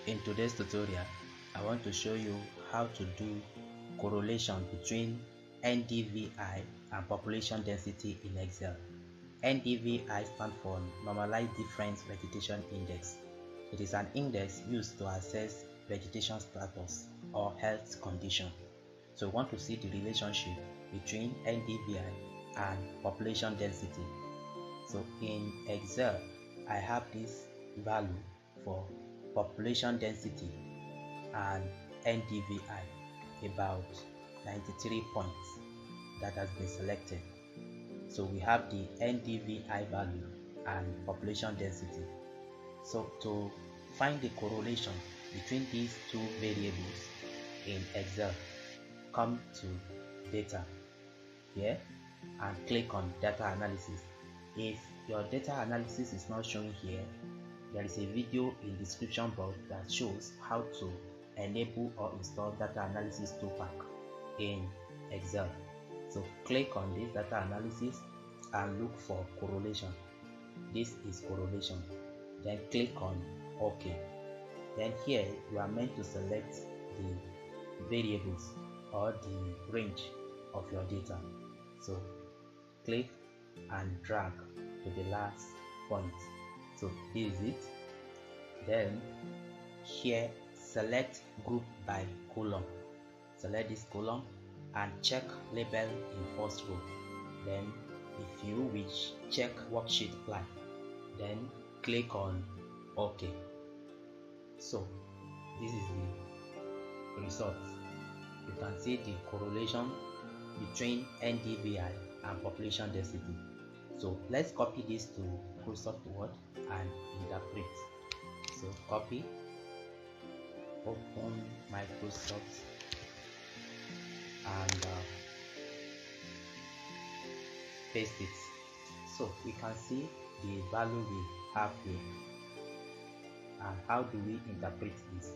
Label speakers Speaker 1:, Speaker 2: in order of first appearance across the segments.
Speaker 1: In today's tutorial, I want to show you how to do correlation between NDVI and population density in Excel. NDVI stands for Normalized Difference Vegetation Index. It is an index used to assess vegetation status or health condition. So we want to see the relationship between NDVI and population density. So in Excel, I have this value for population density and NDVI, about 93 points that has been selected. So we have the NDVI value and population density. So to find the correlation between these two variables in Excel, come to data here and click on data analysis. If your data analysis is not showing here, there is a video in the description box that shows how to enable or install data analysis toolpack in Excel. So click on this data analysis and look for correlation. This is correlation. Then click on OK. Then here you are meant to select the variables or the range of your data. So click and drag to the last point. So this is it. Then here select group by column. Select this column and check label in first row. Then if you wish, check worksheet plan. Then click on OK. So this is the result. You can see the correlation between NDVI and population density. So let's copy this to Microsoft Word and interpret. So copy, open Microsoft and paste it. So we can see the value we have here. And how do we interpret this?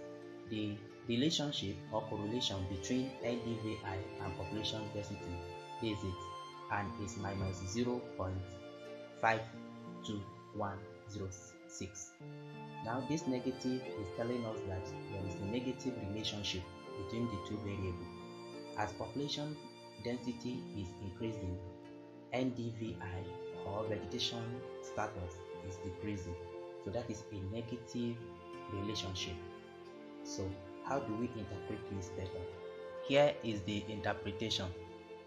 Speaker 1: The relationship or correlation between NDVI and population density is it, and is minus 0.52106. Now this negative is telling us that there is a negative relationship between the two variables. As population density is increasing, NDVI or vegetation status is decreasing. So that is a negative relationship. So how do we interpret this better? Here is the interpretation.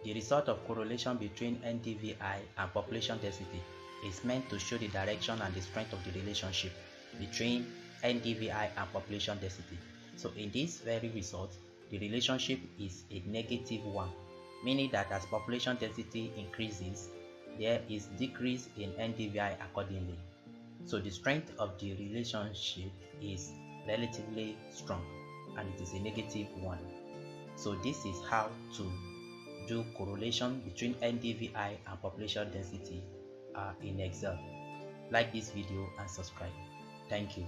Speaker 1: The result of correlation between NDVI and population density is meant to show the direction and the strength of the relationship between NDVI and population density. So in this very result, the relationship is a negative one, meaning that as population density increases, there is decrease in NDVI accordingly. So the strength of the relationship is relatively strong and it is a negative one. So this is how to do correlation between NDVI and population density in Excel. Like this video and subscribe. Thank you.